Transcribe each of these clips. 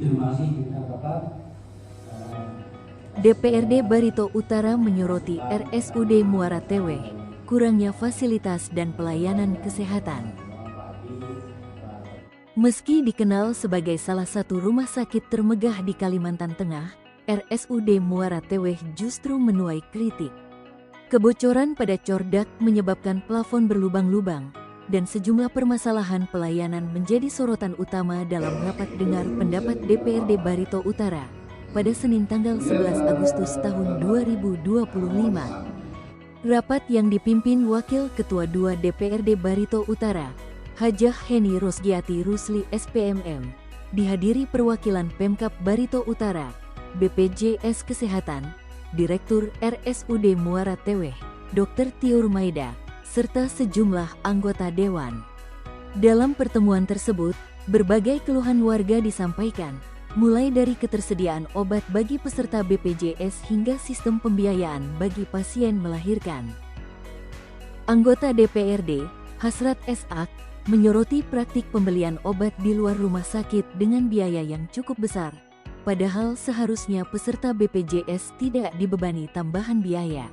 terima kasih Bapak. DPRD Barito Utara menyoroti RSUD Muara Teweh, kurangnya fasilitas dan pelayanan kesehatan. Meski dikenal sebagai salah satu rumah sakit termegah di Kalimantan Tengah, RSUD Muara Teweh justru menuai kritik. Kebocoran pada cordak menyebabkan plafon berlubang-lubang, dan sejumlah permasalahan pelayanan menjadi sorotan utama dalam rapat dengar pendapat DPRD Barito Utara pada Senin tanggal 11 Agustus tahun 2025. Rapat yang dipimpin Wakil Ketua 2 DPRD Barito Utara, Hajah Heni Rosgiati Rusli SPMM, dihadiri perwakilan Pemkab Barito Utara, BPJS Kesehatan, Direktur RSUD Muara Teweh, Dr. Tiur Maida, serta sejumlah anggota Dewan. Dalam pertemuan tersebut, berbagai keluhan warga disampaikan, mulai dari ketersediaan obat bagi peserta BPJS hingga sistem pembiayaan bagi pasien melahirkan. Anggota DPRD, Hasrat S.A., menyoroti praktik pembelian obat di luar rumah sakit dengan biaya yang cukup besar, padahal seharusnya peserta BPJS tidak dibebani tambahan biaya.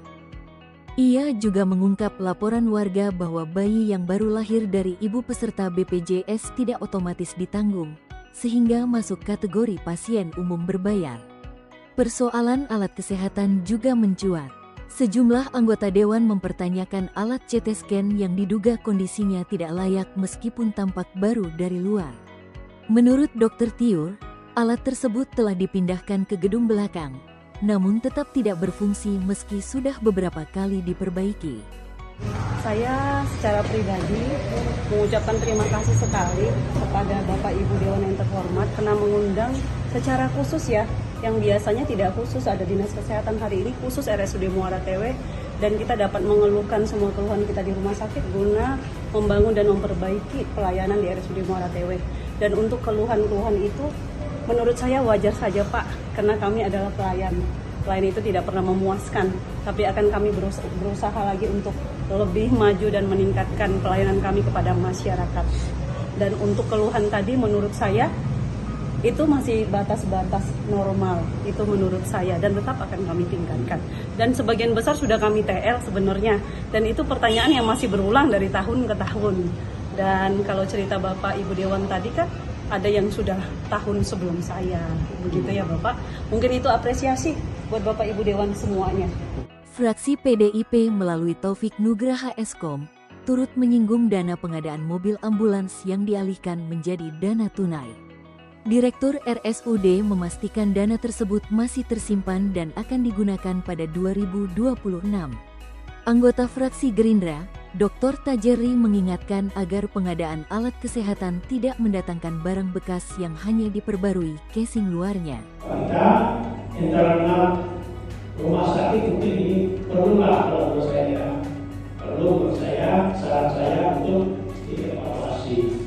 Ia juga mengungkap laporan warga bahwa bayi yang baru lahir dari ibu peserta BPJS tidak otomatis ditanggung, sehingga masuk kategori pasien umum berbayar. Persoalan alat kesehatan juga mencuat. Sejumlah anggota dewan mempertanyakan alat CT scan yang diduga kondisinya tidak layak meskipun tampak baru dari luar. Menurut Dr. Tiur, alat tersebut telah dipindahkan ke gedung belakang, namun tetap tidak berfungsi meski sudah beberapa kali diperbaiki. Saya secara pribadi mengucapkan terima kasih sekali kepada Bapak Ibu Dewan yang terhormat karena mengundang secara khusus ya, yang biasanya tidak khusus, ada Dinas Kesehatan, hari ini khusus RSUD Muara Teweh, dan kita dapat mengeluhkan semua keluhan kita di rumah sakit guna membangun dan memperbaiki pelayanan di RSUD Muara Teweh. Dan untuk keluhan-keluhan itu menurut saya wajar saja Pak, karena kami adalah pelayan. Pelayan itu tidak pernah memuaskan, tapi akan kami berusaha lagi untuk lebih maju dan meningkatkan pelayanan kami kepada masyarakat. Dan untuk keluhan tadi menurut saya itu masih batas-batas normal, itu menurut saya, dan tetap akan kami tingkatkan. Dan sebagian besar sudah kami TL sebenarnya, dan itu pertanyaan yang masih berulang dari tahun ke tahun. Dan kalau cerita Bapak Ibu Dewan tadi kan, ada yang sudah tahun sebelum saya, begitu ya Bapak. Mungkin itu apresiasi buat Bapak Ibu Dewan semuanya. Fraksi PDIP melalui Taufik Nugraha Eskom turut menyinggung dana pengadaan mobil ambulans yang dialihkan menjadi dana tunai. Direktur RSUD memastikan dana tersebut masih tersimpan dan akan digunakan pada 2026. Anggota fraksi Gerindra, Dr. Tajeri mengingatkan agar pengadaan alat kesehatan tidak mendatangkan barang bekas yang hanya diperbarui casing luarnya. Kita internal rumah sakit mungkin ini perlulah kalau menurut saya, menurut saya, saran saya untuk dievaluasi.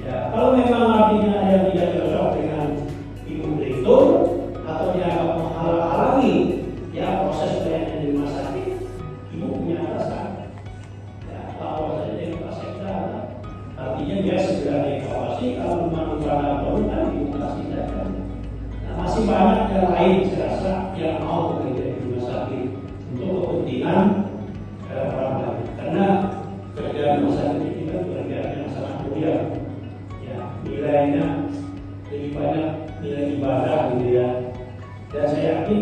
Ya, kalau memang artinya ada yang tidak cocok dengan ibu direktur atau dianggap menghalang-halangi ya proses pelayanan di rumah sakit, ibu punya alasan. Ya, lapor saja dengan Pak Sekda. Artinya dia segera dievaluasi, kalau memang ada perlukan ibu kasih saja. Nah, masih banyak yang lain saya rasa yang mau bekerja di rumah sakit untuk kepentingan orang lain. Karena kerja rumah sakit ini kan pekerjaan yang sangat mulia. Nilainya lebih banyak nilai ibadah gitu ya, dan saya yakin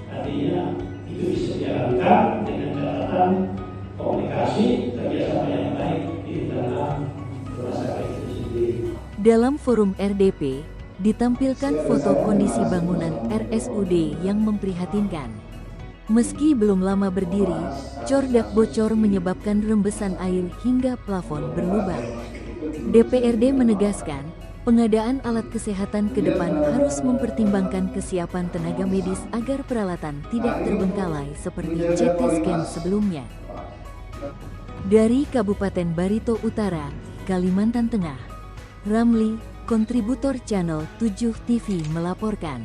artinya itu bisa dijalankan dengan catatan komunikasi kerjasama yang baik di internal rumah sakit itu sendiri. Dalam forum RDP ditampilkan foto kondisi bangunan RSUD yang memprihatinkan. Meski belum lama berdiri, cordak bocor menyebabkan rembesan air hingga plafon berlubang. DPRD menegaskan, pengadaan alat kesehatan ke depan harus mempertimbangkan kesiapan tenaga medis agar peralatan tidak terbengkalai seperti CT scan sebelumnya. Dari Kabupaten Barito Utara, Kalimantan Tengah, Ramli, kontributor Channel 7 TV melaporkan.